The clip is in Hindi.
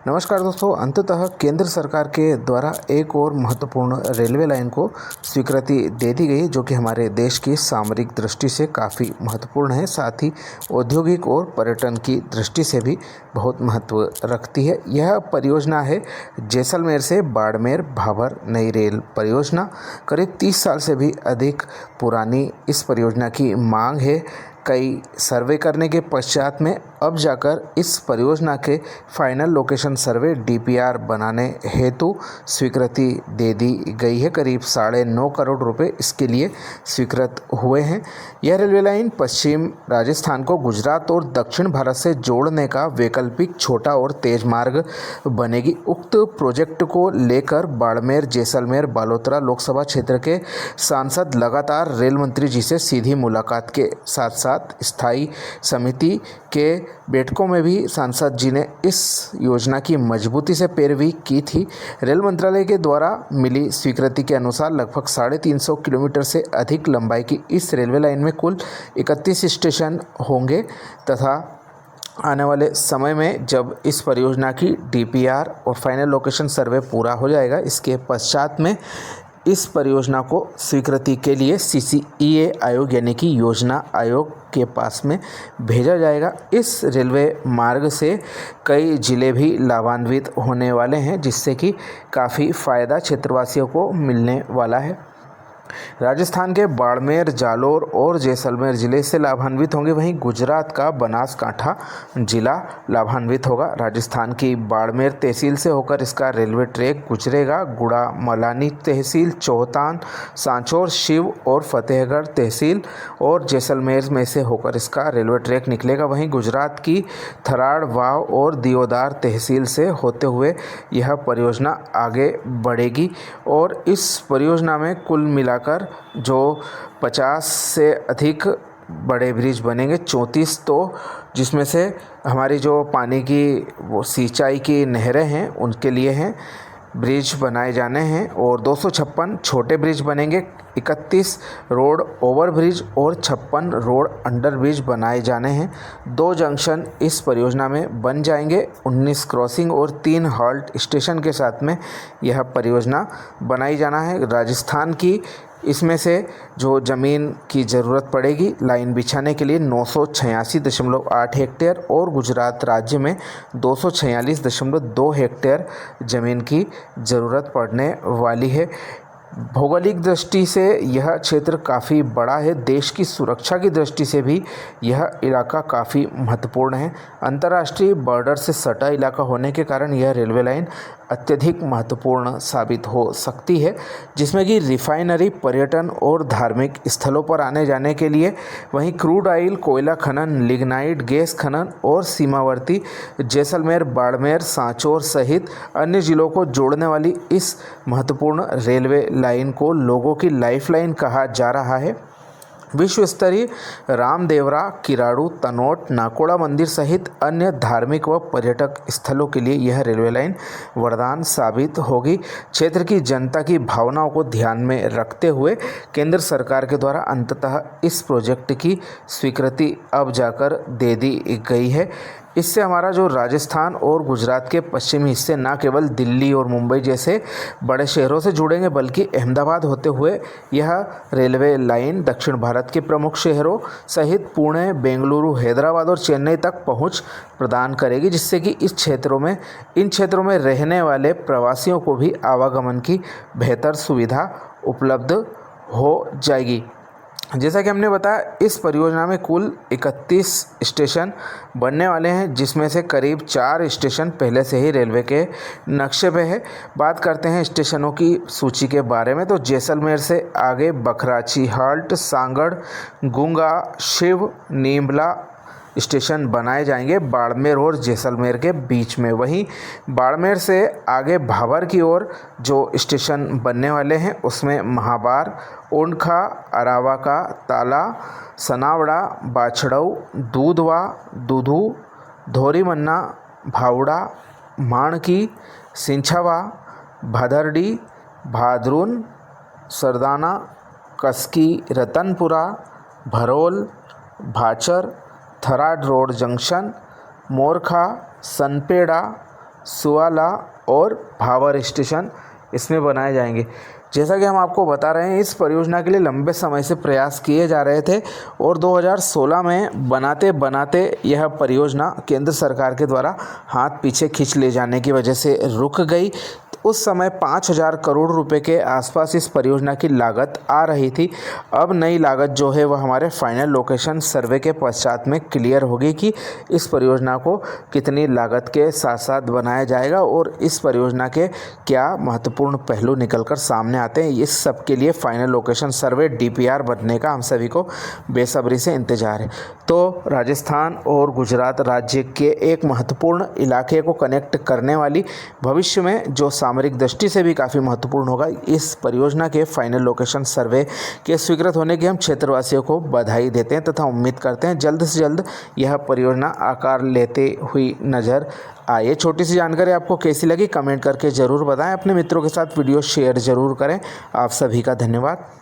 नमस्कार दोस्तों, अंततः केंद्र सरकार के द्वारा एक और महत्वपूर्ण रेलवे लाइन को स्वीकृति दे दी गई, जो कि हमारे देश की सामरिक दृष्टि से काफ़ी महत्वपूर्ण है। साथ ही औद्योगिक और पर्यटन की दृष्टि से भी बहुत महत्व रखती है। यह परियोजना है जैसलमेर से बाड़मेर भाबर नई रेल परियोजना। करीब 30 साल से भी अधिक पुरानी इस परियोजना की मांग है। कई सर्वे करने के पश्चात में अब जाकर इस परियोजना के फाइनल लोकेशन सर्वे डीपीआर बनाने हेतु स्वीकृति दे दी गई है। करीब 9.5 करोड़ रुपए इसके लिए स्वीकृत हुए हैं। यह रेलवे लाइन पश्चिम राजस्थान को गुजरात और दक्षिण भारत से जोड़ने का वैकल्पिक छोटा और तेज मार्ग बनेगी। उक्त प्रोजेक्ट को लेकर बाड़मेर, जैसलमेर, बालोतरा लोकसभा क्षेत्र के सांसद लगातार रेल मंत्री जी से सीधी मुलाकात के साथ साथ स्थायी समिति के बैठकों में भी सांसद जी ने इस योजना की मजबूती से पैरवी की थी। रेल मंत्रालय के द्वारा मिली स्वीकृति के अनुसार लगभग 350 किलोमीटर से अधिक लंबाई की इस रेलवे लाइन में कुल 31 स्टेशन होंगे तथा आने वाले समय में जब इस परियोजना की डीपीआर और फाइनल लोकेशन सर्वे पूरा हो जाएगा, इसके पश्चात में इस परियोजना को स्वीकृति के लिए सीसीईए आयोग यानी कि योजना आयोग के पास में भेजा जाएगा। इस रेलवे मार्ग से कई ज़िले भी लाभान्वित होने वाले हैं, जिससे कि काफ़ी फ़ायदा क्षेत्रवासियों को मिलने वाला है। राजस्थान के बाड़मेर, जालोर और जैसलमेर ज़िले से लाभान्वित होंगे, वहीं गुजरात का बनासकांठा जिला लाभान्वित होगा। राजस्थान की बाड़मेर तहसील से होकर इसका रेलवे ट्रैक गुजरेगा। गुड़ा मलानी तहसील, चौहतान, सांचौर, शिव और फतेहगढ़ तहसील और जैसलमेर में से होकर इसका रेलवे ट्रैक निकलेगा। वहीं गुजरात की थराड़, वाव और दियोदार तहसील से होते हुए यह परियोजना आगे बढ़ेगी और इस परियोजना में कुल मिलाकर जो 50 से अधिक बड़े ब्रिज बनेंगे, 34 तो जिसमें से हमारी जो पानी की वो सिंचाई की नहरें हैं उनके लिए हैं ब्रिज बनाए जाने हैं और 256 छोटे ब्रिज बनेंगे। 31 रोड ओवर ब्रिज और 56 रोड अंडर ब्रिज बनाए जाने हैं। 2 जंक्शन इस परियोजना में बन जाएंगे। 19 क्रॉसिंग और 3 हॉल्ट स्टेशन के साथ में यह परियोजना बनाई जाना है। राजस्थान की इसमें से जो ज़मीन की ज़रूरत पड़ेगी लाइन बिछाने के लिए 986.8 हेक्टेयर और गुजरात राज्य में 246.2 हेक्टेयर ज़मीन की ज़रूरत पड़ने वाली है। भौगोलिक दृष्टि से यह क्षेत्र काफ़ी बड़ा है। देश की सुरक्षा की दृष्टि से भी यह इलाका काफ़ी महत्वपूर्ण है। अंतर्राष्ट्रीय बॉर्डर से सटा इलाका होने के कारण यह रेलवे लाइन अत्यधिक महत्वपूर्ण साबित हो सकती है, जिसमें कि रिफाइनरी, पर्यटन और धार्मिक स्थलों पर आने जाने के लिए, वहीं क्रूड ऑयल, कोयला खनन, लिग्नाइट गैस खनन और सीमावर्ती जैसलमेर, बाड़मेर, सांचौर सहित अन्य जिलों को जोड़ने वाली इस महत्वपूर्ण रेलवे लाइन को लोगों की लाइफलाइन कहा जा रहा है। विश्व स्तरीय रामदेवरा, किराड़ू, तनोट, नाकोड़ा मंदिर सहित अन्य धार्मिक व पर्यटक स्थलों के लिए यह रेलवे लाइन वरदान साबित होगी। क्षेत्र की जनता की भावनाओं को ध्यान में रखते हुए केंद्र सरकार के द्वारा अंततः इस प्रोजेक्ट की स्वीकृति अब जाकर दे दी गई है। इससे हमारा जो राजस्थान और गुजरात के पश्चिमी हिस्से न केवल दिल्ली और मुंबई जैसे बड़े शहरों से जुड़ेंगे, बल्कि अहमदाबाद होते हुए यह रेलवे लाइन दक्षिण भारत के प्रमुख शहरों सहित पुणे, बेंगलुरु, हैदराबाद और चेन्नई तक पहुंच प्रदान करेगी, जिससे कि इन क्षेत्रों में रहने वाले प्रवासियों को भी आवागमन की बेहतर सुविधा उपलब्ध हो जाएगी। जैसा कि हमने बताया, इस परियोजना में कुल 31 स्टेशन बनने वाले हैं, जिसमें से करीब 4 स्टेशन पहले से ही रेलवे के नक्शे पे है। बात करते हैं स्टेशनों की सूची के बारे में, तो जैसलमेर से आगे बखराची, हाल्ट, सांगड़, गुंगा, शिव, नीमला स्टेशन बनाए जाएंगे बाड़मेर और जैसलमेर के बीच में। वहीं बाड़मेर से आगे भाबर की ओर जो स्टेशन बनने वाले हैं उसमें महाबार, ओंडखा, अरावा का ताला, सनावड़ा, बाछड़ऊ, दूधवा, दूधू, धोरीमन्ना, भावड़ा, माणकी, सिंछावा, भादरडी, भादरून, सरदाना, कसकी, रतनपुरा, भरोल, भाचर, थराड रोड जंक्शन, मोरखा, सनपेड़ा, सुआला और भावर स्टेशन इसमें बनाए जाएंगे। जैसा कि हम आपको बता रहे हैं, इस परियोजना के लिए लंबे समय से प्रयास किए जा रहे थे और 2016 में बनाते बनाते यह परियोजना केंद्र सरकार के द्वारा हाथ पीछे खींच ले जाने की वजह से रुक गई। उस समय 5,000 करोड़ रुपए के आसपास इस परियोजना की लागत आ रही थी। अब नई लागत जो है वह हमारे फाइनल लोकेशन सर्वे के पश्चात में क्लियर होगी कि इस परियोजना को कितनी लागत के साथ साथ बनाया जाएगा और इस परियोजना के क्या महत्वपूर्ण पहलू निकलकर सामने आते हैं। इस सब के लिए फाइनल लोकेशन सर्वे DPR बनने का हम सभी को बेसब्री से इंतजार है। तो राजस्थान और गुजरात राज्य के एक महत्वपूर्ण इलाके को कनेक्ट करने वाली, भविष्य में जो सामरिक दृष्टि से भी काफ़ी महत्वपूर्ण होगा, इस परियोजना के फाइनल लोकेशन सर्वे के स्वीकृत होने की हम क्षेत्रवासियों को बधाई देते हैं तथा उम्मीद करते हैं जल्द से जल्द यह परियोजना आकार लेते हुई नज़र आए। छोटी सी जानकारी आपको कैसी लगी कमेंट करके ज़रूर बताएं। अपने मित्रों के साथ वीडियो शेयर ज़रूर करें। आप सभी का धन्यवाद।